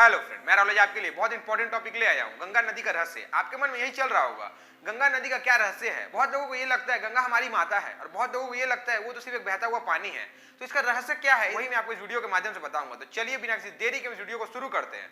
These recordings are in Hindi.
हेलो फ्रेंड, मैं राहुल आज आपके लिए बहुत इंपॉर्टेंट टॉपिक ले आया हूँ, गंगा नदी का रहस्य। आपके मन में यही चल रहा होगा, गंगा नदी का क्या रहस्य है। बहुत लोगों को ये लगता है गंगा हमारी माता है, और बहुत लोगों को ये लगता है वो तो सिर्फ एक बहता हुआ पानी है। तो इसका रहस्य क्या है, वही मैं आपको इस वीडियो के माध्यम से बताऊंगा। तो चलिए बिना किसी देरी के इस वीडियो को शुरू करते हैं।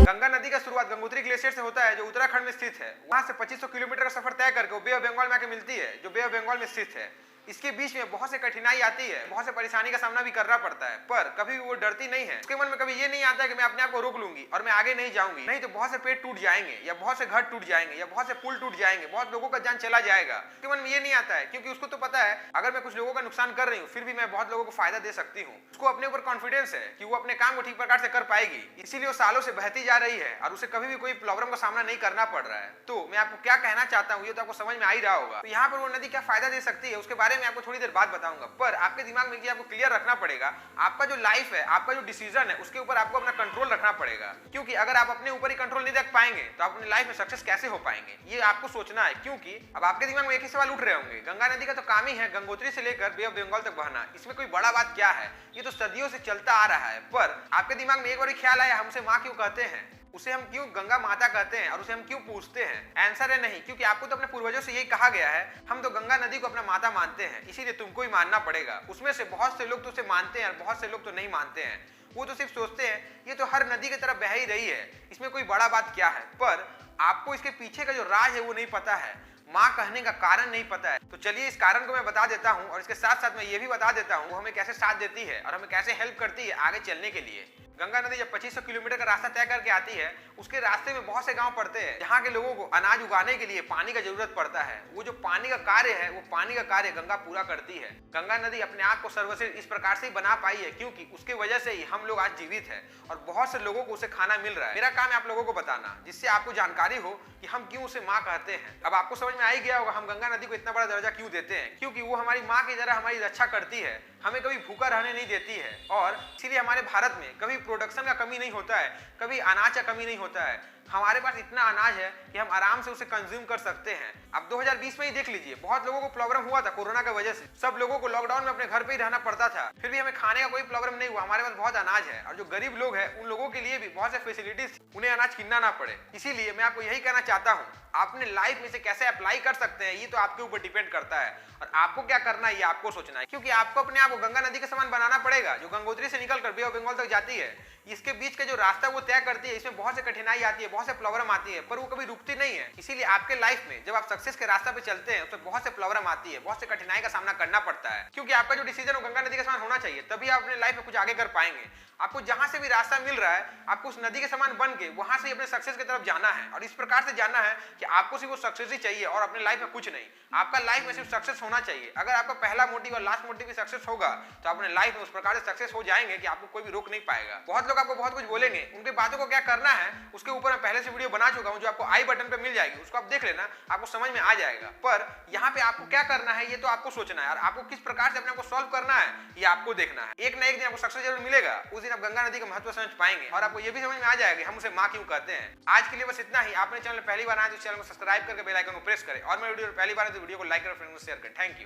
गंगा नदी का शुरुआत गंगोत्री ग्लेशियर से होता है, जो उत्तराखंड में स्थित है। वहां से 2500 किलोमीटर का सफर तय करके वो बे ऑफ बंगाल में आके मिलती है, जो बे ऑफ बंगाल में स्थित है। इसके बीच में बहुत से कठिनाई आती है, बहुत से परेशानी का सामना भी करना पड़ता है, पर कभी वो डरती नहीं है। उसके मन में कभी ये नहीं आता है कि मैं अपने आप को रोक लूंगी और मैं आगे नहीं जाऊंगी, नहीं तो बहुत से पेड़ टूट जाएंगे, या बहुत से घर टूट जाएंगे, या बहुत से पुल टूट जाएंगे, बहुत लोगों का जान चला जाएगा। उसके मन में ये नहीं आता है, क्योंकि उसको तो पता है अगर मैं कुछ लोगों का नुकसान कर रही हूँ फिर भी मैं बहुत लोगों को फायदा दे सकती हूँ। उसको अपने ऊपर कॉन्फिडेंस है कि वो अपने काम को ठीक प्रकार से कर पाएगी, इसीलिए वो सालों से बहती जा रही है और उसे कभी भी कोई प्रॉब्लम का सामना नहीं करना पड़ रहा है। तो मैं आपको क्या कहना चाहता हूँ ये तो आपको समझ में आ ही रहा होगा। तो यहाँ पर वो नदी क्या फायदा दे सकती है उसके बारे में आपको थोड़ी देर बाद बताऊंगा, पर आपके दिमाग में आपको क्लियर रखना पड़ेगा, आपका जो लाइफ है, आपका जो डिसीजन है, उसके ऊपर आपको अपना कंट्रोल रखना पड़ेगा। क्योंकि अगर आप अपने ऊपर ही कंट्रोल नहीं रख पाएंगे तो आप अपनी लाइफ में सक्सेस कैसे हो पाएंगे, ये आपको सोचना है। क्योंकि अब आपके दिमाग में एक ही सवाल उठ रहे होंगे, गंगा नदी का तो काम ही है गंगोत्री से लेकर बे ऑफ बंगाल तक बहना, इसमें कोई बड़ा बात क्या है, ये तो सदियों से चलता आ रहा है। पर आपके दिमाग में एक बार ख्याल आया, हम उसे माँ क्यों कहते हैं, उसे हम क्यों गंगा माता कहते हैं और उसे हम क्यों पूछते हैं। आंसर है नहीं, क्योंकि आपको तो अपने पूर्वजों से यही कहा गया है, हम तो गंगा नदी को अपना माता मानते हैं, इसीलिए तुमको ही मानना पड़ेगा। उसमें से बहुत से लोग तो उसे मानते हैं और बहुत से लोग तो नहीं मानते हैं। वो तो सिर्फ सोचते हैं ये तो हर नदी की तरह बह ही रही है, इसमें कोई बड़ा बात क्या है। पर आपको इसके पीछे का जो राज है वो नहीं पता है, माँ कहने का कारण नहीं पता है। तो चलिए इस कारण को मैं बता देता हूँ, और इसके साथ साथ मैं ये भी बता देता हूँ वो हमें कैसे साथ देती है और हमें कैसे हेल्प करती है आगे चलने के लिए। गंगा नदी जब 2500 किलोमीटर का रास्ता तय करके आती है, उसके रास्ते में बहुत से गांव पड़ते हैं जहाँ के लोगों को अनाज उगाने के लिए पानी का जरूरत पड़ता है। वो जो पानी का कार्य है, वो पानी का कार्य गंगा पूरा करती है। गंगा नदी अपने आप को सर्वश्रेष्ठ इस प्रकार से ही बना पाई है क्योंकि उसके वजह से ही हम लोग आज जीवित है और बहुत से लोगों को उसे खाना मिल रहा है। मेरा काम है आप लोगों को बताना, जिससे आपको जानकारी हो कि हम क्यों उसे माँ कहते हैं। अब आपको समझ में आ ही गया होगा हम गंगा नदी को इतना बड़ा दर्जा क्यों देते हैं, क्योंकि वो हमारी माँ की तरह हमारी रक्षा करती है, हमें कभी भूखा रहने नहीं देती है। और इसीलिए हमारे भारत में कभी प्रोडक्शन का कमी नहीं होता है, कभी अनाज का कमी नहीं होता है। हमारे पास इतना अनाज है कि हम आराम से उसे कंज्यूम कर सकते हैं। अब 2020 में ही देख लीजिए, बहुत लोगों को प्रॉब्लम हुआ था कोरोना की वजह से, सब लोगों को लॉकडाउन में अपने घर पे ही रहना पड़ता था, फिर भी हमें खाने का कोई प्रॉब्लम नहीं हुआ। हमारे पास बहुत अनाज है और जो गरीब लोग हैं उन लोगों के लिए भी बहुत से फैसिलिटीज, उन्हें अनाज किनना ना पड़े। इसीलिए मैं आपको यही कहना चाहता हूँ, आप अपने लाइफ में से कैसे अप्लाई कर सकते हैं ये तो आपके ऊपर डिपेंड करता है, और आपको क्या करना है ये आपको सोचना है। क्योंकि आपको अपने आप को गंगा नदी के समान बनाना पड़ेगा, जो गंगोत्री से निकलकर बे ऑफ बंगाल तक जाती है। इसके बीच का जो रास्ता वो तय करती है, इसमें बहुत से कठिनाई आती है, बहुत से प्रॉब्लम आती है, पर वो कभी रुकती नहीं है। इसीलिए आपके लाइफ में जब आप सक्सेस के रास्ते पे चलते हैं तो बहुत से प्रॉब्लम आती है, बहुत से कठिनाई का सामना करना पड़ता है। क्योंकि आपका जो डिसीजन वो गंगा नदी के समान होना चाहिए, तभी आप अपने लाइफ में कुछ आगे कर पाएंगे। आपको जहां से भी रास्ता मिल रहा है, आपको उस नदी के समान बन के वहां से अपने सक्सेस की तरफ जाना है, और इस प्रकार से जाना है कि आपको सिर्फ वो सक्सेस ही चाहिए और अपने लाइफ में कुछ नहीं। आपका लाइफ में सिर्फ सक्सेस होना चाहिए। अगर आपका पहला मोटिव और लास्ट मोटिव भी सक्सेस होगा तो अपने लाइफ में उस प्रकार से सक्सेस हो जाएंगे कि आपको कोई भी रोक नहीं पाएगा। बहुत लोग आपको बहुत कुछ बोलेंगे, उनकी बातों को क्या करना है उसके ऊपर मैं पहले से वीडियो बना चुका हूं, जो आपको आई बटन पे मिल जाएगी, उसको आप देख लेना, आपको समझ में आ जाएगा। पर यहाँ पे आपको क्या करना है ये तो आपको सोचना है, और आपको किस प्रकार से अपने आप को सॉल्व करना है ये आपको देखना है। एक ना एक दिन आपको सक्सेस जरूर मिलेगा, उस दिन आप गंगा नदी का महत्व समझ पाएंगे और आपको ये भी समझ में आ जाएगा हम उसे माँ क्यों कहते हैं। आज के लिए बस इतना ही। आपने चैनल पहली बार आए तो चैनल को सब्सक्राइब करके बेल आइकन को प्रेस करें, और मेरे वीडियो पहली बार है तो वीडियो को लाइक करें, फ्रेंड्स को शेयर करें। Thank you.